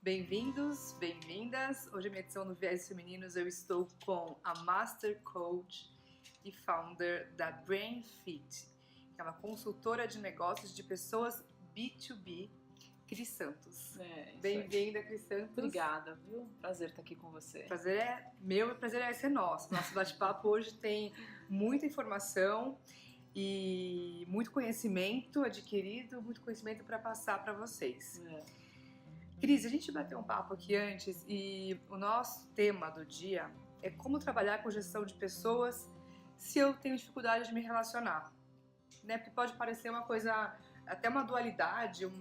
Bem-vindos, bem-vindas! Hoje é minha edição no Viés Femininos. Eu estou com a Master Coach e Founder da BrainFit, que é uma consultora de negócios de pessoas B2B, Cris Santos. Bem-vinda, Cris Santos. Obrigada, viu? Prazer estar aqui com você. Prazer é meu e prazer é ser nosso. Nosso bate-papo hoje tem muita informação e muito conhecimento adquirido, muito conhecimento para passar para vocês. Cris, a gente bateu um papo aqui antes e o nosso tema do dia é como trabalhar com gestão de pessoas se eu tenho dificuldade de me relacionar, né? Porque pode parecer uma coisa, até uma dualidade, um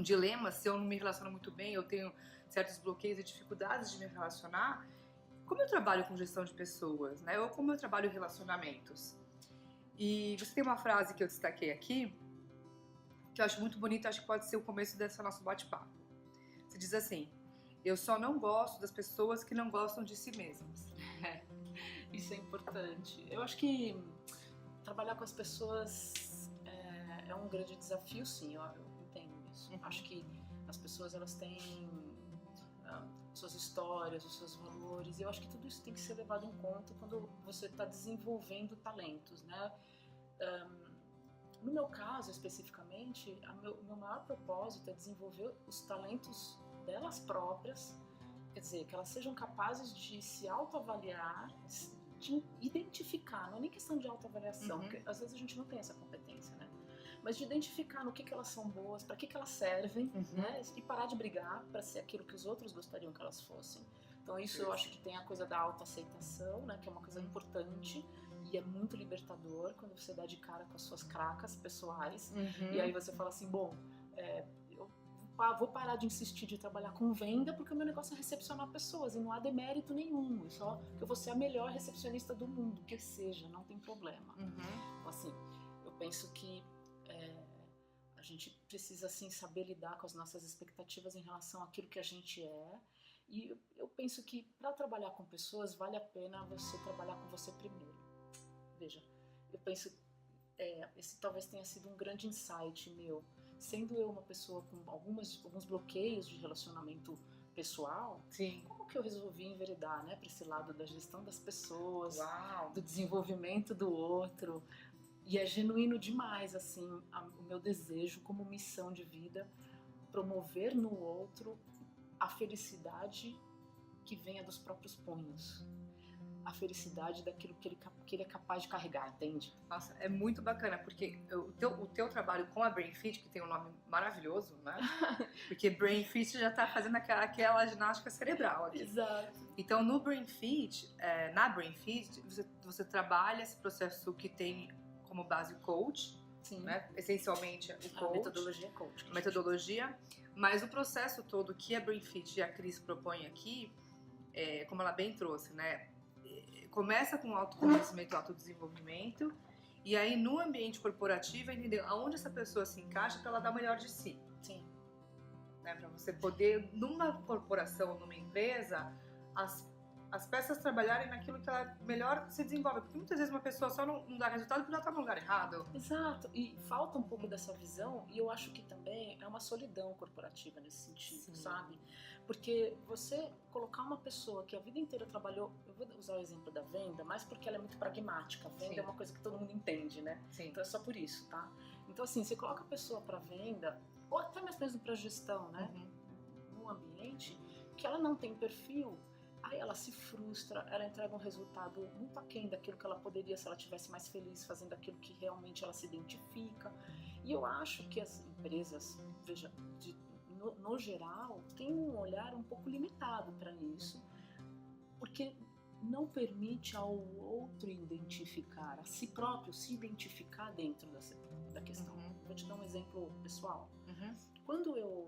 dilema, se eu não me relaciono muito bem, eu tenho certos bloqueios e dificuldades de me relacionar. Como eu trabalho com gestão de pessoas, né? Ou como eu trabalho relacionamentos? E você tem uma frase que eu destaquei aqui, que eu acho muito bonita, acho que pode ser o começo desse nosso bate-papo. Você diz assim: eu só não gosto das pessoas que não gostam de si mesmas. Isso é importante. Eu acho que trabalhar com as pessoas é um grande desafio, sim, eu entendo isso. Acho que as pessoas, elas têm suas histórias, os seus valores, e eu acho que tudo isso tem que ser levado em conta quando você está desenvolvendo talentos, né? No meu caso, especificamente, o meu maior propósito é desenvolver os talentos delas próprias, quer dizer, que elas sejam capazes de se autoavaliar, de identificar, não é nem questão de autoavaliação, porque às vezes a gente não tem essa competência, né? Mas de identificar no que elas são boas, para que elas servem, né? E parar de brigar para ser aquilo que os outros gostariam que elas fossem. Então isso eu acho que tem a coisa da autoaceitação, né? Que é uma coisa importante e é muito libertador quando você dá de cara com as suas cracas pessoais e aí você fala assim, bom, eu vou parar de insistir de trabalhar com venda porque o meu negócio é recepcionar pessoas e não há demérito nenhum, é só que eu vou ser a melhor recepcionista do mundo, que seja, não tem problema. Então assim, eu penso que a gente precisa assim saber lidar com as nossas expectativas em relação àquilo que a gente é, e eu penso que para trabalhar com pessoas vale a pena você trabalhar com você primeiro. Veja, eu penso esse talvez tenha sido um grande insight meu, sendo eu uma pessoa com alguns bloqueios de relacionamento pessoal. Sim. Como que eu resolvi enveredar, né, para esse lado da gestão das pessoas, Uau. do desenvolvimento do outro? E é genuíno demais, assim, o meu desejo como missão de vida, promover no outro a felicidade que venha dos próprios punhos. A felicidade daquilo que ele é capaz de carregar, entende? Nossa, é muito bacana, porque o teu trabalho com a BrainFit, que tem um nome maravilhoso, né? Porque BrainFit já tá fazendo aquela ginástica cerebral aqui. Exato. Então, no BrainFit, na BrainFit, você trabalha esse processo que tem como base o coach, sim, né? Essencialmente o coach. A metodologia coach. Metodologia, mas o processo todo que a BrainFit e a Cris propõem aqui, como ela bem trouxe, né? Começa com autoconhecimento, autodesenvolvimento, e aí no ambiente corporativo entender aonde essa pessoa se encaixa para ela dar o melhor de si. Sim. Né? Para você poder, numa corporação, numa empresa, as peças trabalharem naquilo que ela melhor se desenvolve. Porque muitas vezes uma pessoa só não dá resultado porque ela está no lugar errado. Exato, e falta um pouco dessa visão, e eu acho que também é uma solidão corporativa nesse sentido, sim, sabe? Porque você colocar uma pessoa que a vida inteira trabalhou, eu vou usar o exemplo da venda, mas porque ela é muito pragmática, a venda sim, é uma coisa que todo mundo entende, né? Sim. Então é só por isso, tá? Então assim, você coloca a pessoa para venda, ou até mesmo para gestão, né? Num ambiente que ela não tem perfil, aí ela se frustra, ela entrega um resultado muito aquém daquilo que ela poderia se ela estivesse mais feliz fazendo aquilo que realmente ela se identifica. E eu acho que as empresas, veja, no geral, têm um olhar um pouco limitado para isso, porque não permite ao outro identificar, a si próprio se identificar dentro da questão. Vou te dar um exemplo pessoal. Quando eu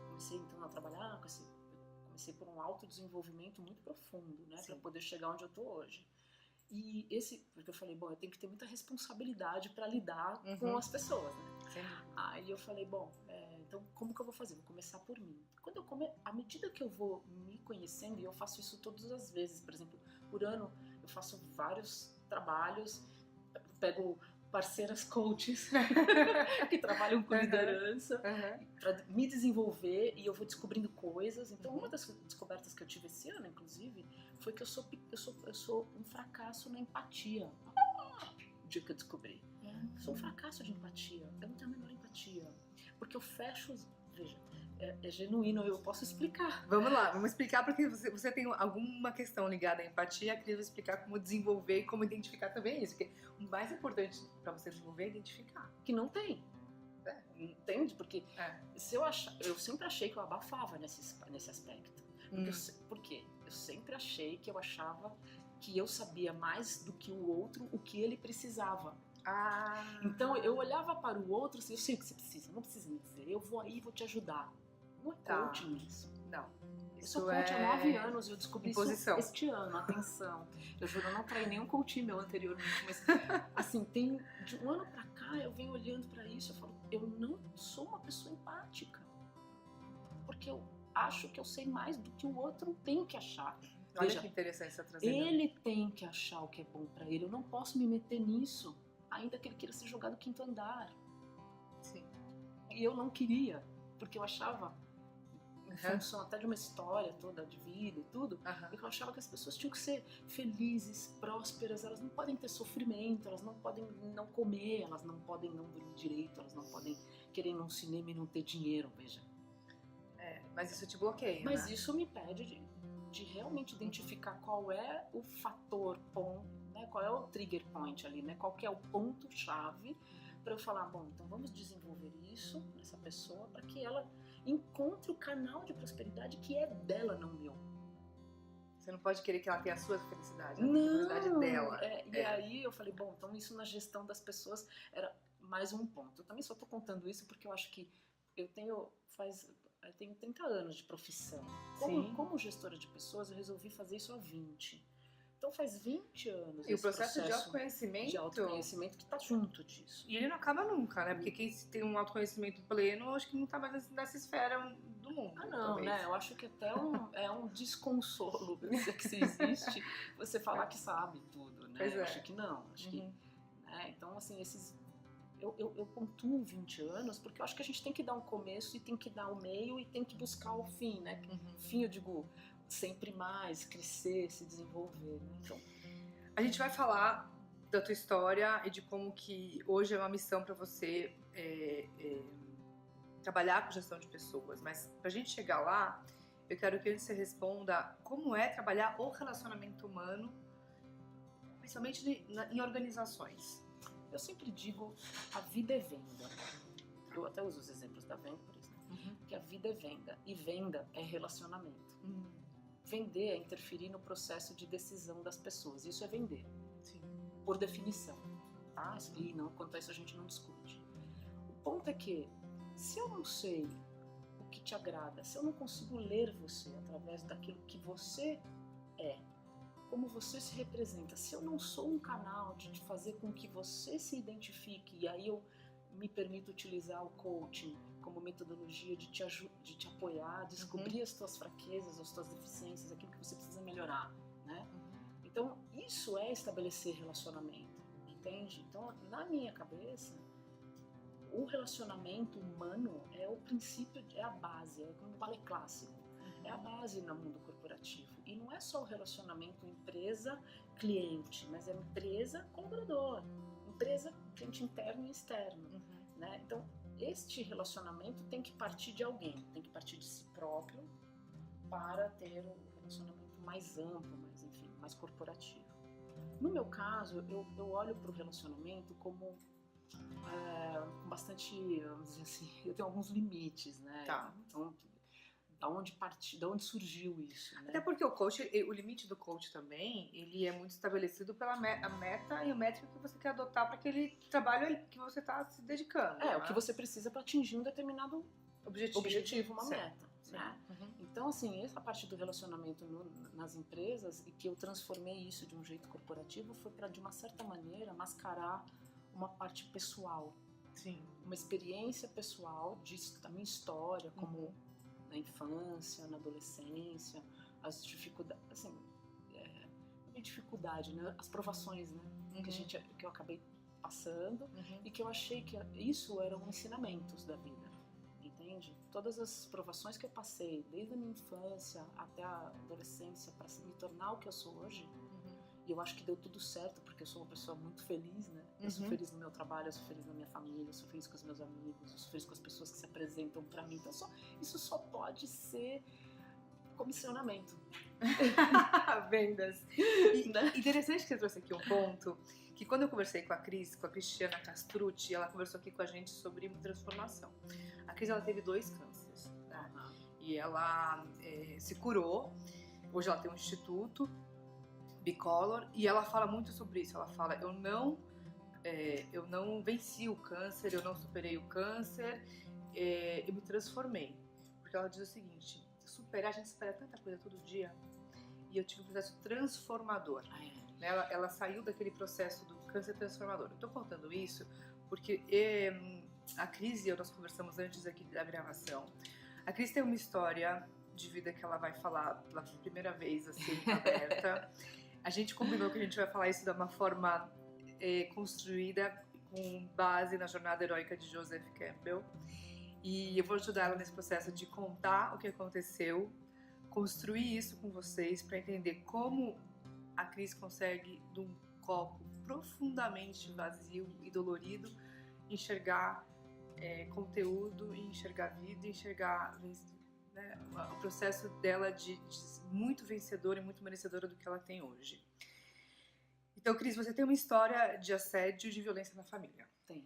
comecei então a trabalhar com comecei por um autodesenvolvimento muito profundo, né, para poder chegar onde eu tô hoje. E porque eu falei, bom, eu tenho que ter muita responsabilidade para lidar com as pessoas, né? Sim. Aí eu falei, bom, então como que eu vou fazer? Vou começar por mim. À medida que eu vou me conhecendo, e eu faço isso todas as vezes, por exemplo, por ano eu faço vários trabalhos, pego parceiras coaches que trabalham com liderança para me desenvolver e eu vou descobrindo coisas. Então, uma das descobertas que eu tive esse ano, inclusive, foi que eu sou um fracasso na empatia. O dia que eu descobri. Eu sou um fracasso de empatia. Eu não tenho a menor empatia. Porque eu fecho... Veja, é genuíno, eu posso explicar. Vamos lá, vamos explicar porque você tem alguma questão ligada à empatia, queria explicar como desenvolver e como identificar também isso, porque o mais importante para você desenvolver é identificar. Que não tem. Entende? Porque se eu sempre achei que eu abafava nesse aspecto. Por quê? Eu sempre achei que eu achava que eu sabia mais do que o outro, o que ele precisava. Então eu olhava para o outro assim, eu sei o que você precisa, não precisa me dizer, eu vou aí e vou te ajudar. Não é coaching isso. Não. Eu sou coach há 9 anos e eu descobri imposição. Isso este ano, atenção. Eu juro, eu não traí nenhum coach meu anteriormente, mas assim, de um ano pra cá eu venho olhando pra isso, eu falo, eu não sou uma pessoa empática. Porque eu acho que eu sei mais do que o outro tem que achar. Olha Veja, que interessante essa trazendo. Ele tem que achar o que é bom pra ele, eu não posso me meter nisso, ainda que ele queira ser jogado do 5º andar. Sim. E eu não queria, porque eu achava... em função até de uma história toda de vida e tudo, eu achava que as pessoas tinham que ser felizes, prósperas, elas não podem ter sofrimento, elas não podem não comer, elas não podem não dormir direito, elas não podem querer ir num cinema e não ter dinheiro, veja. Mas isso te bloqueia, Mas né? isso me pede de realmente identificar qual é o fator, né, qual é o trigger point ali, né, qual que é o ponto-chave para eu falar, bom, então vamos desenvolver isso nessa pessoa para que ela encontre o canal de prosperidade que é dela, não meu. Você não pode querer que ela tenha a sua felicidade, não, a felicidade dela. E aí eu falei, bom, então isso na gestão das pessoas era mais um ponto. Eu também só tô contando isso porque eu acho que eu tenho 30 anos de profissão. Como gestora de pessoas, eu resolvi fazer isso há 20. Então faz 20 anos. E o processo de autoconhecimento... De autoconhecimento que está junto disso. E ele não acaba nunca, né? Porque quem tem um autoconhecimento pleno, acho que não está mais nessa esfera do mundo. Não, talvez. Né? Eu acho que até um desconsolo que se existe você falar que sabe tudo, né? Eu acho que não. Acho que, né? Então, assim, eu pontuo 20 anos porque eu acho que a gente tem que dar um começo e tem que dar o meio e tem que buscar o fim, né? Fim, eu digo... sempre mais, crescer, se desenvolver, né? Então, a gente vai falar da tua história e de como que hoje é uma missão para você trabalhar com gestão de pessoas, mas pra gente chegar lá, eu quero que você responda como é trabalhar o relacionamento humano, principalmente em organizações. Eu sempre digo, a vida é venda. Eu até uso os exemplos da venda, por exemplo, que a vida é venda e venda é relacionamento. Vender é interferir no processo de decisão das pessoas. Isso é vender. Sim. Por definição. Tá? E não, quanto a isso a gente não discute. O ponto é que, se eu não sei o que te agrada, se eu não consigo ler você através daquilo que você é, como você se representa, se eu não sou um canal de fazer com que você se identifique, e aí eu me permito utilizar o coaching como metodologia de te apoiar, descobrir as tuas fraquezas, as tuas deficiências, aquilo que você precisa melhorar, né? Então, isso é estabelecer relacionamento, entende? Então, na minha cabeça, o relacionamento humano é o princípio, é a base, é como um balé clássico, é a base no mundo corporativo. E não é só o relacionamento empresa-cliente, mas é empresa-colaborador, empresa-cliente interno e externo, né? Então, este relacionamento tem que partir de alguém, tem que partir de si próprio para ter um relacionamento mais amplo, mais corporativo. No meu caso, eu olho para o relacionamento como com bastante, vamos dizer assim, eu tenho alguns limites, né? Tá. Então, da onde surgiu isso, né? Até porque o limite do coach também, ele é muito estabelecido pela a meta e a métrica que você quer adotar para aquele trabalho que você está se dedicando. Né? O que você precisa para atingir um determinado objetivo, uma meta. Né? Então, assim, essa parte do relacionamento nas empresas, e que eu transformei isso de um jeito corporativo, foi para, de uma certa maneira, mascarar uma parte pessoal. Sim. Uma experiência pessoal da minha história, como na infância, na adolescência, as dificuldades, assim, dificuldade, né? As provações, né? Que eu acabei passando e que eu achei que isso eram ensinamentos da vida, entende? Todas as provações que eu passei, desde a minha infância até a adolescência, para me tornar o que eu sou hoje, e eu acho que deu tudo certo, porque eu sou uma pessoa muito feliz, né? Eu sou feliz no meu trabalho, eu sou feliz na minha família, eu sou feliz com os meus amigos, eu sou feliz com as pessoas que se apresentam para mim. Então isso só pode ser comissionamento. Vendas. Interessante que você trouxe aqui um ponto, que quando eu conversei com a Cristiana Castrucci, ela conversou aqui com a gente sobre transformação. A Cris, ela teve 2 cânceres, né? E ela se curou. Hoje ela tem um instituto, Bicolor, e ela fala muito sobre isso. Ela fala, eu não venci o câncer, eu não superei o câncer, eu me transformei. Porque ela diz o seguinte, a gente supera tanta coisa todo dia, e eu tive um processo transformador. Ela saiu daquele processo do câncer transformador. Eu tô contando isso porque a Cris e eu, nós conversamos antes aqui da gravação. A Cris tem uma história de vida que ela vai falar pela primeira vez, assim, aberta. A gente combinou que a gente vai falar isso de uma forma construída, com base na jornada heróica de Joseph Campbell. E eu vou ajudar ela nesse processo de contar o que aconteceu, construir isso com vocês para entender como a Cris consegue, de um copo profundamente vazio e dolorido, enxergar conteúdo, enxergar vida, enxergar, né, o processo dela de muito vencedora e muito merecedora do que ela tem hoje. Então, Cris, você tem uma história de assédio e de violência na família. Tem.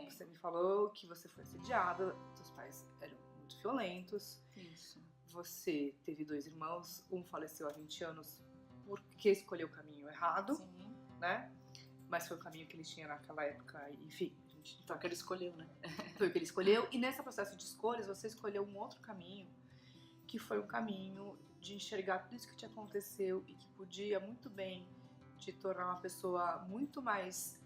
Você me falou que você foi assediada, seus pais eram muito violentos. Isso. Você teve 2 irmãos, um faleceu há 20 anos porque escolheu o caminho errado, né? Mas foi o caminho que ele tinha naquela época, enfim. Foi o que ele escolheu, né? Foi o que ele escolheu. E nesse processo de escolhas, você escolheu um outro caminho, que foi um caminho de enxergar tudo isso que te aconteceu e que podia muito bem te tornar uma pessoa muito mais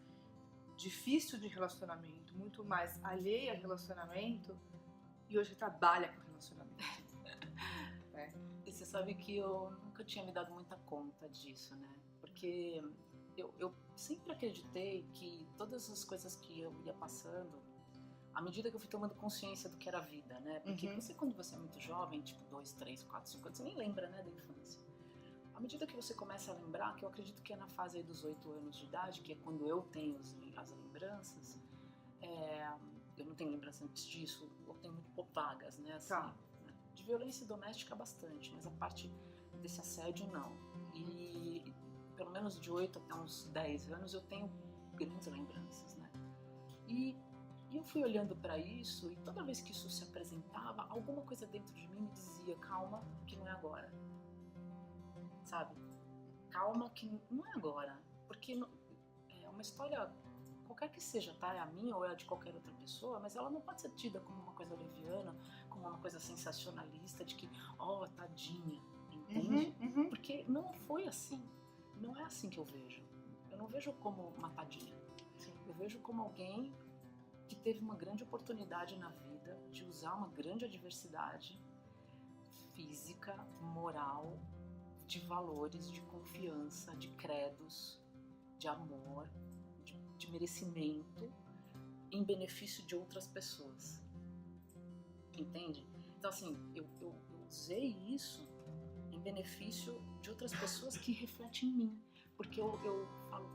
difícil de relacionamento, muito mais alheia a relacionamento, e hoje trabalha com relacionamento. Né? E você sabe que eu nunca tinha me dado muita conta disso, né? Porque eu sempre acreditei que todas as coisas que eu ia passando, à medida que eu fui tomando consciência do que era a vida, né? Porque você, quando você é muito jovem, tipo 2, 3, 4, 5 anos, você nem lembra, né, da infância. À medida que você começa a lembrar, que eu acredito que é na fase aí dos 8 anos de idade, que é quando eu tenho as lembranças, eu não tenho lembrança antes disso, eu tenho muito vagas, né? Assim, né? De violência doméstica bastante, mas a parte desse assédio não. E pelo menos de 8 até uns 10 anos eu tenho grandes lembranças, né? E eu fui olhando para isso, e toda vez que isso se apresentava, alguma coisa dentro de mim me dizia, calma, que não é agora. Sabe? Calma, que não é agora. Porque é uma história, qualquer que seja, tá? É a minha ou é a de qualquer outra pessoa, mas ela não pode ser tida como uma coisa leviana, como uma coisa sensacionalista, de que, tadinha, entende? Porque não foi assim. Não é assim que eu vejo. Eu não vejo como uma tadinha. Eu vejo como alguém que teve uma grande oportunidade na vida de usar uma grande adversidade física, moral, de valores, de confiança, de credos, de amor, de merecimento, em benefício de outras pessoas. Entende? Então, assim, eu usei isso em benefício de outras pessoas que refletem em mim. Porque eu falo,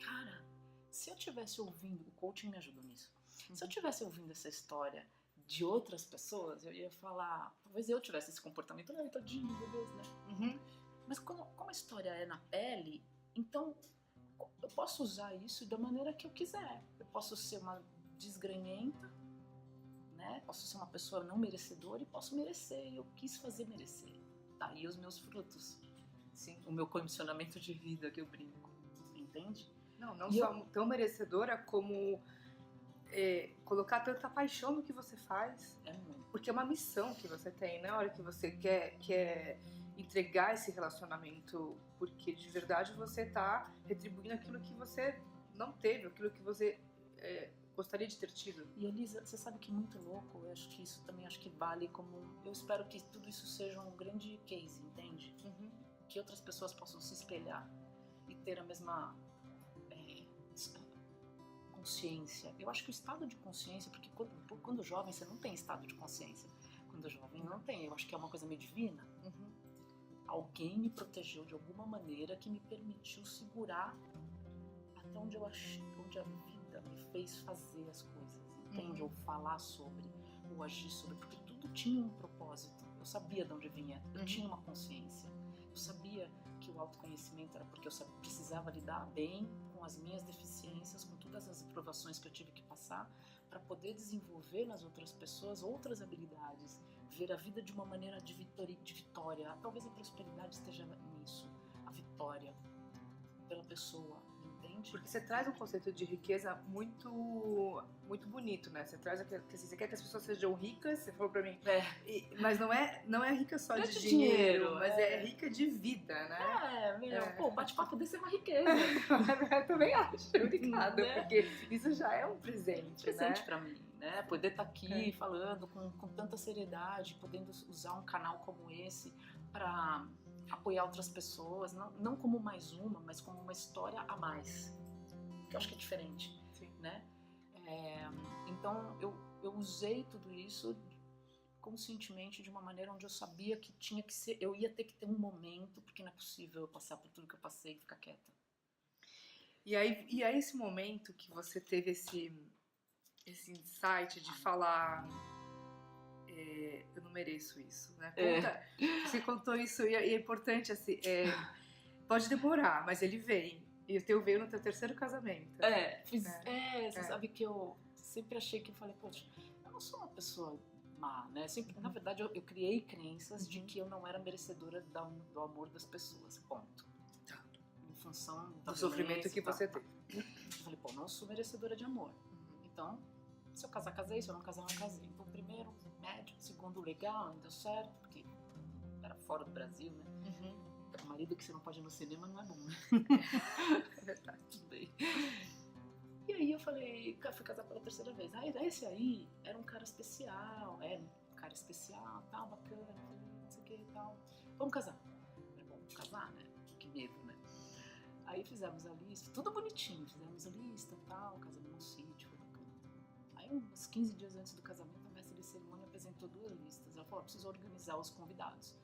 cara, se eu tivesse ouvindo, o coaching me ajudou nisso, se eu tivesse ouvindo essa história de outras pessoas, eu ia falar, talvez eu tivesse esse comportamento, tadinho, meu Deus, né? Mas como a história é na pele, então eu posso usar isso da maneira que eu quiser. Eu posso ser uma desgranhenta, né? Posso ser uma pessoa não merecedora e posso merecer, e eu quis fazer merecer. Tá aí os meus frutos. Sim. O meu condicionamento de vida que eu brinco, entende? Não só tão merecedora como colocar tanta paixão no que você faz, porque é uma missão que você tem, na hora que você quer entregar esse relacionamento, porque de verdade você tá retribuindo aquilo que você não teve, aquilo que você gostaria de ter tido. E Elisa, você sabe que é muito louco, eu acho que isso também vale como, eu espero que tudo isso seja um grande case, entende? Que outras pessoas possam se espelhar e ter a mesma consciência. Eu acho que o estado de consciência, porque quando jovem você não tem estado de consciência. Quando jovem não tem. Eu acho que é uma coisa meio divina. Alguém me protegeu de alguma maneira que me permitiu segurar até onde a vida me fez fazer as coisas, entende? Ou falar sobre, ou agir sobre, porque tudo tinha um propósito. Eu sabia de onde vinha, eu tinha uma consciência. Eu sabia que o autoconhecimento era porque eu precisava lidar bem com as minhas deficiências, com todas as provações que eu tive que passar, para poder desenvolver nas outras pessoas outras habilidades, ver a vida de uma maneira de vitória. Talvez a prosperidade esteja nisso, a vitória pela pessoa, entende? Porque você traz um conceito de riqueza muito, muito bonito, né? Você traz que você quer que as pessoas sejam ricas, você falou pra mim, mas não é rica só de dinheiro, mas é rica de vida, né? Pô, bate-papo desse é uma riqueza. Eu também acho, obrigada, porque isso já é um presente, né? Pra mim, né? Poder estar aqui falando com tanta seriedade, podendo usar um canal como esse para apoiar outras pessoas, não como mais uma, mas como uma história a mais, que eu acho que é diferente, né? Então eu usei tudo isso conscientemente de uma maneira onde eu sabia que tinha que ser, eu ia ter que ter um momento, porque não é possível eu passar por tudo que eu passei e ficar quieta. E aí esse momento que você teve esse insight de falar, eu não mereço isso, né? Você contou isso e é importante, assim, pode demorar, mas ele vem. E o teu veio no teu terceiro casamento. Você sabe que eu sempre achei que eu falei, poxa, eu não sou uma pessoa má, né? Sempre, na verdade, eu criei crenças de que eu não era merecedora do amor das pessoas, ponto. Em função do sofrimento que você teve. Eu falei, pô, não sou merecedora de amor. Então, se eu casar, casei, se eu não casar, não casei. Então, primeiro, médio, segundo, legal, não deu certo, porque era fora do Brasil, né? O marido que você não pode ir no cinema não é bom, né? É verdade. Tudo bem. E aí eu falei, fui casar pela terceira vez. Esse aí era um cara especial, tal, bacana, não sei o que e tal. Vamos casar. Falei, bom, casar, né? Que medo, né? Aí fizemos a lista, tudo bonitinho, fizemos a lista e tal, casamos num sítio, foi bacana. Aí uns 15 dias antes do casamento, a mestre de cerimônia apresentou 2 listas. Ela falou, preciso organizar os convidados.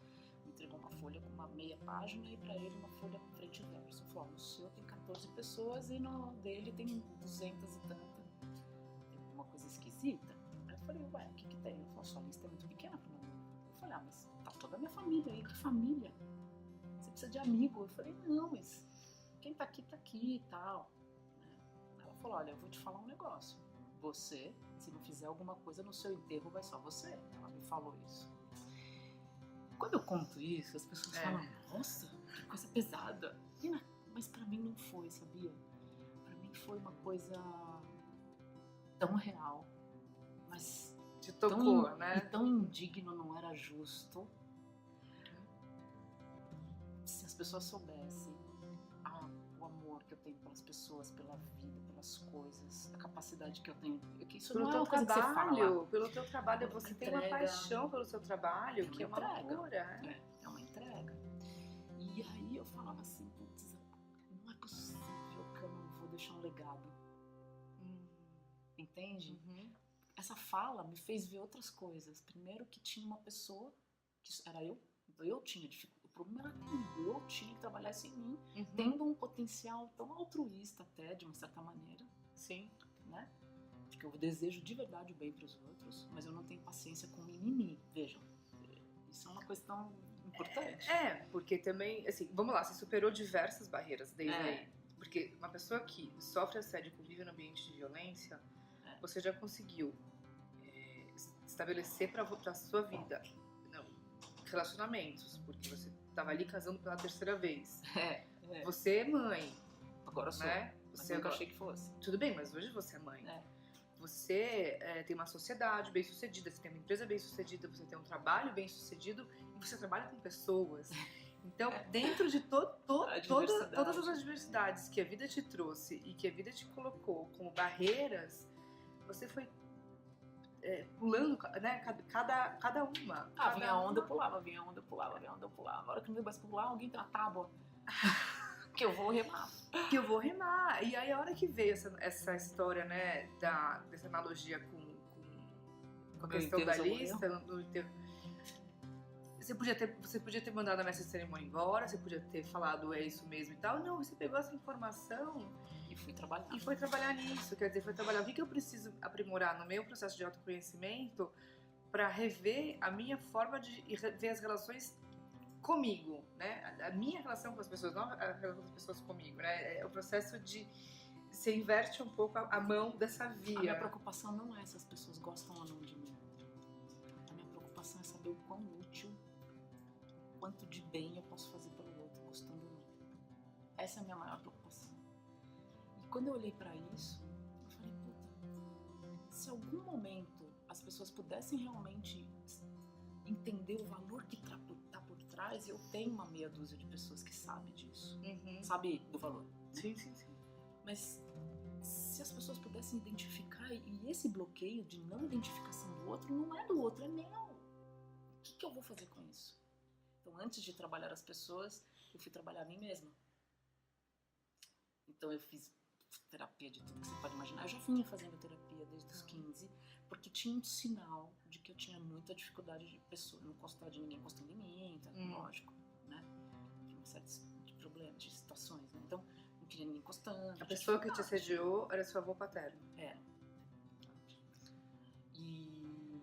Me entregou uma folha com uma meia página e pra ele uma folha frente e verso. Ele falou, no seu tem 14 pessoas e no dele tem 200 e tanta. Tem alguma coisa esquisita? Aí eu falei, ué, o que tem? Ele falou, sua lista é muito pequena pra mim. Eu falei, mas tá toda a minha família aí, que família? Você precisa de amigo? Eu falei, não, mas quem tá aqui e tal. Ela falou, olha, eu vou te falar um negócio. Você, se não fizer alguma coisa no seu enterro, vai só você. Ela me falou isso. Quando eu conto isso, as pessoas falam, nossa, que coisa pesada. Mas pra mim não foi, sabia? Pra mim foi uma coisa tão real, mas te tocou, né? E tão indigno, não era justo. Se as pessoas soubessem o amor que eu tenho pelas pessoas, pela vida, pelas coisas, a capacidade que eu tenho. Isso pelo não teu é uma coisa trabalho, que você fala. pelo teu trabalho, você tem uma paixão pelo seu trabalho, que é uma loucura. É uma entrega. E aí eu falava assim, putz, não é possível que eu não vou deixar um legado. Entende? Essa fala me fez ver outras coisas. Primeiro que tinha uma pessoa, que era eu tinha dificuldade. O problema era comigo, eu tinha que trabalhar isso em mim, tendo um potencial tão altruísta até, de uma certa maneira. Sim. Né? Porque eu desejo de verdade o bem para os outros, mas eu não tenho paciência com mimimi. Vejam, isso é uma questão importante. Porque também, assim, vamos lá, você superou diversas barreiras desde aí. Porque uma pessoa que sofre assédio e convive no ambiente de violência, você já conseguiu estabelecer para a sua vida relacionamentos, porque você estava ali casando pela terceira vez. Você é mãe. Agora sou. Né? Você nunca achei que fosse. Tudo bem, mas hoje você é mãe. Você tem uma sociedade bem sucedida, você tem uma empresa bem sucedida, você tem um trabalho bem sucedido e você trabalha com pessoas. Então, dentro de todas as adversidades que a vida te trouxe e que a vida te colocou como barreiras, você foi pulando, né? Cada uma. Vinha a onda, eu pulava, vinha a onda, eu pulava, vinha a onda, eu pulava. A hora que não deu mais pra pular, alguém tem uma tábua. Que eu vou remar. Que eu vou remar. E aí a hora que veio essa história, né, dessa analogia com a questão da lista, você podia ter mandado a mestre de cerimônia embora, você podia ter falado é isso mesmo e tal. Não, você pegou essa informação e foi trabalhar. E foi trabalhar nisso, quer dizer, foi trabalhar o que eu preciso aprimorar no meu processo de autoconhecimento para rever a minha forma de ver as relações comigo, né? A minha relação com as pessoas, não a relação das pessoas comigo, né? É o processo de você inverte um pouco a mão dessa via. A minha preocupação não é se as pessoas gostam ou não de mim. A minha preocupação é saber o quão útil, quanto de bem eu posso fazer pelo outro, gostando ou não. Essa é a minha maior preocupação. E quando eu olhei pra isso, eu falei, puta, se algum momento as pessoas pudessem realmente entender o valor que tá por trás, eu tenho uma meia dúzia de pessoas que sabem disso. Sabe do valor. Né? Sim. Mas se as pessoas pudessem identificar, e esse bloqueio de não identificação do outro não é do outro, é meu. O que eu vou fazer com isso? Então, antes de trabalhar as pessoas, eu fui trabalhar a mim mesma. Então, eu fiz terapia de tudo que você pode imaginar. Eu já vinha fazendo terapia desde os 15, porque tinha um sinal de que eu tinha muita dificuldade de pessoa, não gostar de ninguém gostando de mim, tá? Lógico, né? Tinha uma série de problemas, de situações, né? Então, não queria ninguém gostando. A pessoa que te assediou era seu avô paterno. Era. E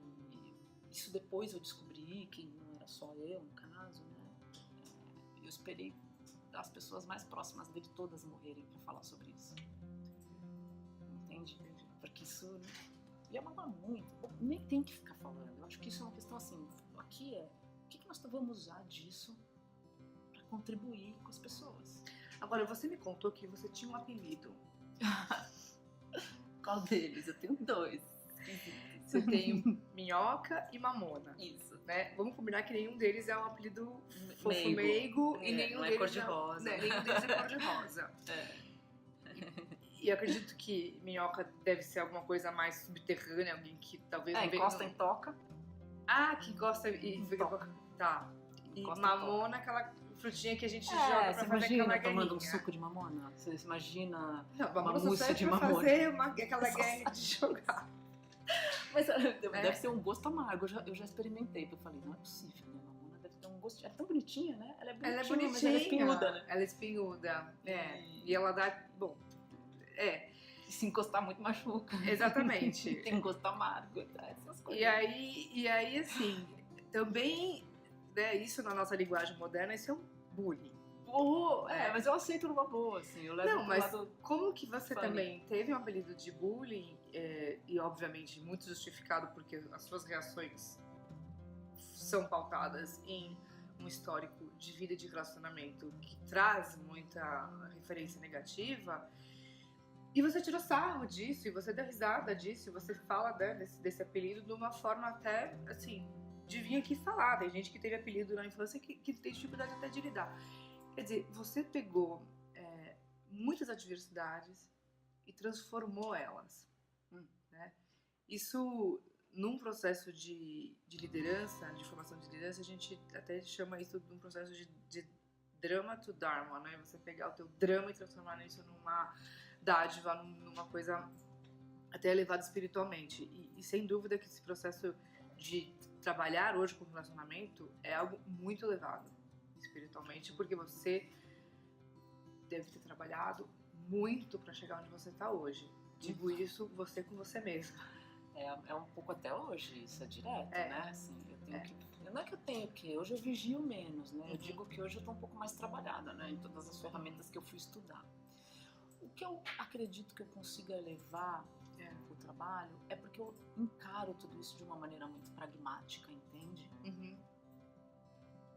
isso depois eu descobri que não era só eu, no caso, né? Eu esperei as pessoas mais próximas dele todas morrerem pra falar sobre isso. Entende? Porque isso me amava muito. Nem tem que ficar falando. Eu acho que isso é uma questão assim, aqui é, o que nós vamos usar disso pra contribuir com as pessoas? Agora, você me contou que você tinha um apelido. Qual deles? Eu tenho 2. Você tem Minhoca e Mamona. Isso. Né? Vamos combinar que nenhum deles é um apelido fofo meigo e nenhum não é deles cor-de-rosa. Nenhum deles é cor-de-rosa. E eu acredito que Minhoca deve ser alguma coisa mais subterrânea, alguém que talvez não encosta em toca. Ah, que gosta e toca. Tá. E Encosta Mamona, aquela frutinha que a gente joga pra fazer aquela guerrinha. Tomando um suco de mamona? Você imagina uma mousse de mamona? Fazer aquela guerra de jogar. Mas deve ser um gosto amargo. Eu já experimentei. Eu falei, não é possível, né? Mamona deve ter um gosto. Ela é tão bonitinha, né? Ela é bonitinha, mas ela é espinhuda, né? Ela é espinhuda. E ela dá. Bom. Se encostar muito machuca. Exatamente. Tem gosto amargo. Essas coisas. E aí, assim, também, né, isso na nossa linguagem moderna, isso é um bullying. Mas eu aceito numa boa, assim. Eu levo como que você também teve um apelido de bullying, e obviamente muito justificado porque as suas reações são pautadas em um histórico de vida e de relacionamento que traz muita referência negativa, e você tirou sarro disso, e você deu risada disso, e você fala, né, desse apelido de uma forma até, assim, de vir aqui falar. Tem gente que teve apelido na infância que tem dificuldade até de lidar. Quer dizer, você pegou muitas adversidades e transformou elas. Né? Isso, num processo de liderança, de formação de liderança, a gente até chama isso de um processo de drama to dharma, né? Você pegar o teu drama e transformar isso numa dádiva, numa coisa até elevada espiritualmente. E sem dúvida que esse processo de trabalhar hoje com relacionamento é algo muito elevado espiritualmente, porque você deve ter trabalhado muito para chegar onde você está hoje. Digo isso você com você mesma. É um pouco até hoje, isso é direto, né? Assim, eu tenho que... Não é que eu tenho que... Hoje eu vigio menos, né? Eu digo que hoje eu tô um pouco mais trabalhada, né? Em todas as ferramentas que eu fui estudar. O que eu acredito que eu consiga levar pro trabalho é porque eu encaro tudo isso de uma maneira muito pragmática, entende?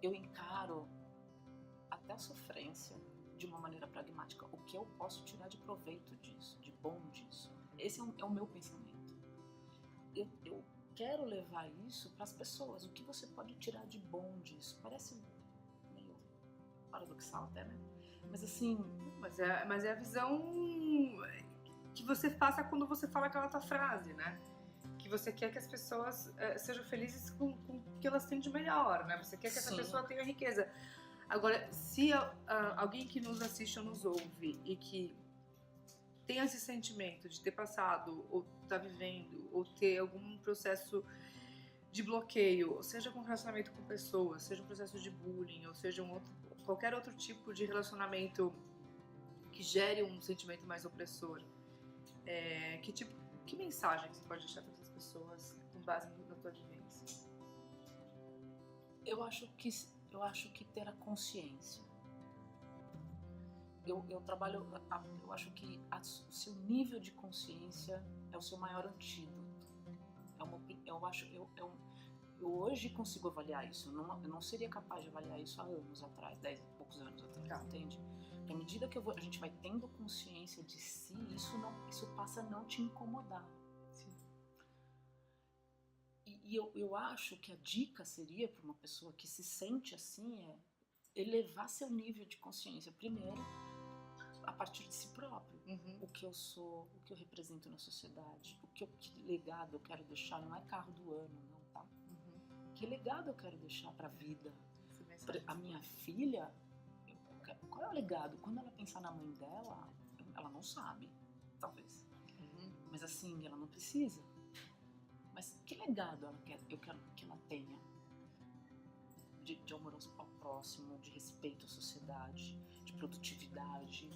Eu encaro até a sofrência de uma maneira pragmática. O que eu posso tirar de proveito disso, de bom disso. Esse é o meu pensamento. Eu quero levar isso para as pessoas. O que você pode tirar de bom disso? Parece meio paradoxal até, né? Mas assim... Mas é a visão que você passa quando você fala aquela tua frase, né? Que você quer que as pessoas sejam felizes com o que elas têm de melhor, né? Você quer que essa pessoa tenha riqueza. Agora, se alguém que nos assiste ou nos ouve e que tem esse sentimento de ter passado, ou tá vivendo, ou ter algum processo de bloqueio, seja com relacionamento com pessoas, seja um processo de bullying, ou seja qualquer outro tipo de relacionamento que gere um sentimento mais opressor, que mensagem você pode deixar para essas pessoas com base na tua vivência? Eu acho que ter a consciência. Eu trabalho, eu acho que o seu nível de consciência é o seu maior antídoto. Eu hoje consigo avaliar isso. Eu não seria capaz de avaliar isso há anos atrás, 10 e poucos anos atrás, entende? Porque à medida que a gente vai tendo consciência de si, isso passa a não te incomodar. Sim. E eu acho que a dica seria para uma pessoa que se sente assim elevar seu nível de consciência primeiro a partir de si próprio. O que eu sou, o que eu represento na sociedade, que legado eu quero deixar. Não é carro do ano, não, tá? Que legado eu quero deixar para a vida? A minha filha, qual é o legado? Quando ela pensar na mãe dela, ela não sabe, talvez. Mas assim, ela não precisa. Mas que legado eu quero que ela tenha? De amor ao próximo, de respeito à sociedade, de produtividade,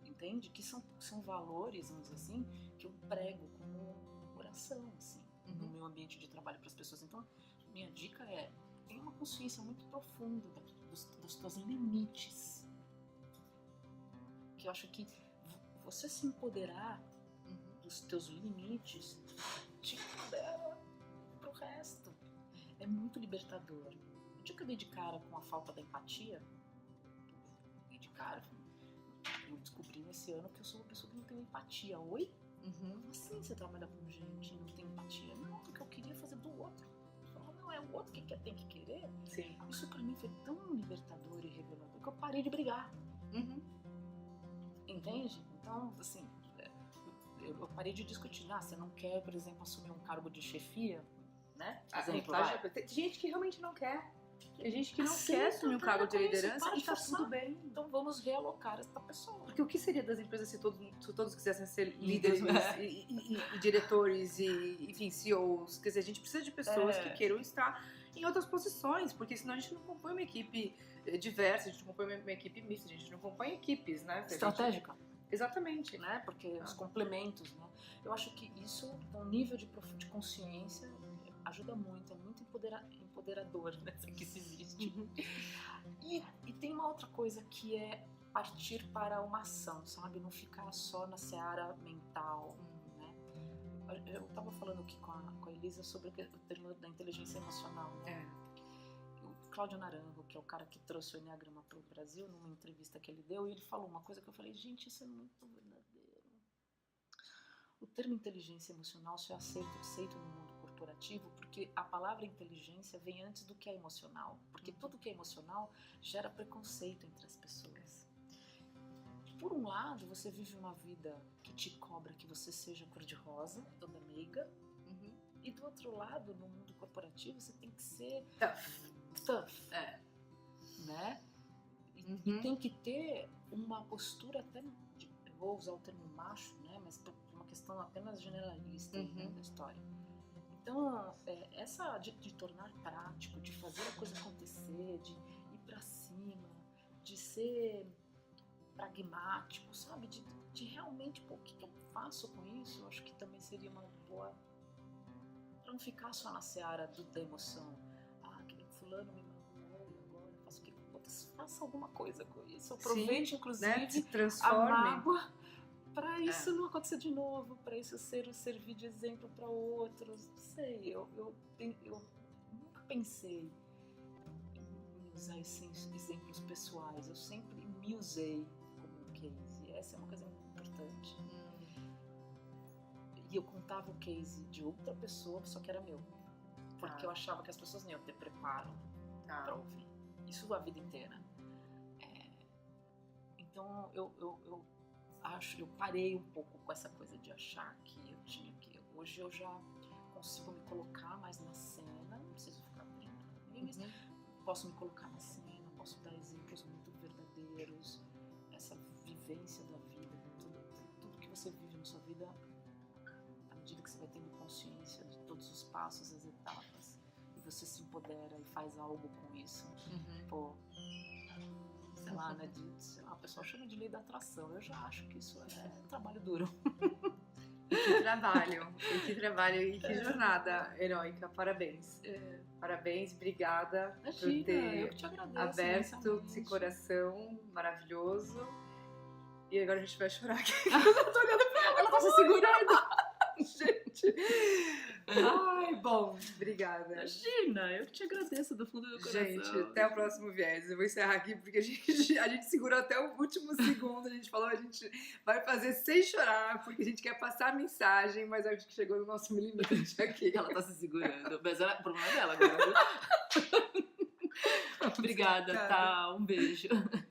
entende? Que são valores, vamos dizer assim, que eu prego como coração, assim, no meu ambiente de trabalho para as pessoas. Então, minha dica é: tenha uma consciência muito profunda dos teus limites. Que eu acho que você se empoderar dos teus limites te empodera pro resto. É muito libertador. O dia que eu dei de cara com a falta da empatia, eu descobri nesse ano que eu sou uma pessoa que não tem empatia. Oi? Como assim você trabalha com gente e não tem empatia? Não, porque eu queria fazer do outro. Não, é o outro que tem que querer. Sim. Isso pra mim foi tão libertador e revelador que eu parei de brigar. Entende? Então, assim, eu parei de discutir. Você não quer, por exemplo, assumir um cargo de chefia, né? Tem gente que realmente não quer. Tem gente que não quer assumir um cargo de liderança e tá tudo bem. Então vamos realocar essa pessoa. Porque o que seria das empresas se todos quisessem ser líderes e diretores e, enfim, CEOs? Quer dizer, a gente precisa de pessoas que queiram estar em outras posições, porque senão a gente não compõe uma equipe diversa, a gente não compõe uma equipe mista, a gente não compõe equipes, né? Estratégica. Exatamente. Né? Porque os complementos, né? Eu acho que isso, um nível de consciência, ajuda muito, é muito empoderador, né? Que isso existe. E tem uma outra coisa que é partir para uma ação, sabe? Não ficar só na seara mental, né? Eu estava falando aqui com a Elisa sobre o termo da inteligência emocional, né? O Cláudio Naranjo, que é o cara que trouxe o Enneagrama para o Brasil, numa entrevista que ele deu, e ele falou uma coisa que eu falei: gente, isso é muito verdadeiro. O termo inteligência emocional só é aceito no mundo corporativo porque a palavra inteligência vem antes do que é emocional, porque tudo que é emocional gera preconceito entre as pessoas. Por um lado, você vive uma vida que te cobra que você seja cor-de-rosa, toda meiga, e do outro lado, no mundo corporativo, você tem que ser tough, né? E tem que ter uma postura até, eu vou usar o termo macho, né? Mas por uma questão apenas generalista, né, da história. Então, essa de tornar prático, de fazer a coisa acontecer, de ir pra cima, de ser pragmático, sabe? De realmente, o que eu faço com isso? Eu acho que também seria uma boa, pra não ficar só na seara da emoção. Que fulano me magoou e agora eu faço o que? Faça alguma coisa com isso. Aproveite, sim, inclusive, né? Se transforme. A mágoa para isso não acontecer de novo, para isso servir de exemplo para outros. Não sei, eu nunca pensei em usar esses exemplos pessoais. Eu sempre me usei como um case. Essa é uma coisa muito importante. E eu contava o case de outra pessoa, só que era meu. Porque eu achava que as pessoas não iam ter preparo para ouvir. Isso a vida inteira. Então eu parei um pouco com essa coisa de achar que eu tinha que... Hoje eu já consigo me colocar mais na cena, não preciso ficar brincando, mas posso me colocar na cena, posso dar exemplos muito verdadeiros, essa vivência da vida, tudo que você vive na sua vida, à medida que você vai tendo consciência de todos os passos, as etapas, e você se empodera e faz algo com isso, pô, sei lá, né, sei lá, o pessoal chama de lei da atração, eu já acho que isso é um trabalho duro. Que trabalho e que jornada heróica, parabéns. Parabéns, obrigada Imagina, por ter eu que te agradeço, aberto esse coração maravilhoso. E agora a gente vai chorar aqui. Eu tô olhando pra ela, ela tá se segurando. Gente. Ai, bom, obrigada. Imagina, eu que te agradeço do fundo do coração. Gente, até o próximo viés. Eu vou encerrar aqui porque a gente segurou até o último segundo. A gente falou, a gente vai fazer sem chorar, porque a gente quer passar a mensagem, mas acho que chegou no nosso limite aqui. Ela tá se segurando. Mas o problema é dela agora, viu? Obrigada, tá? Um beijo.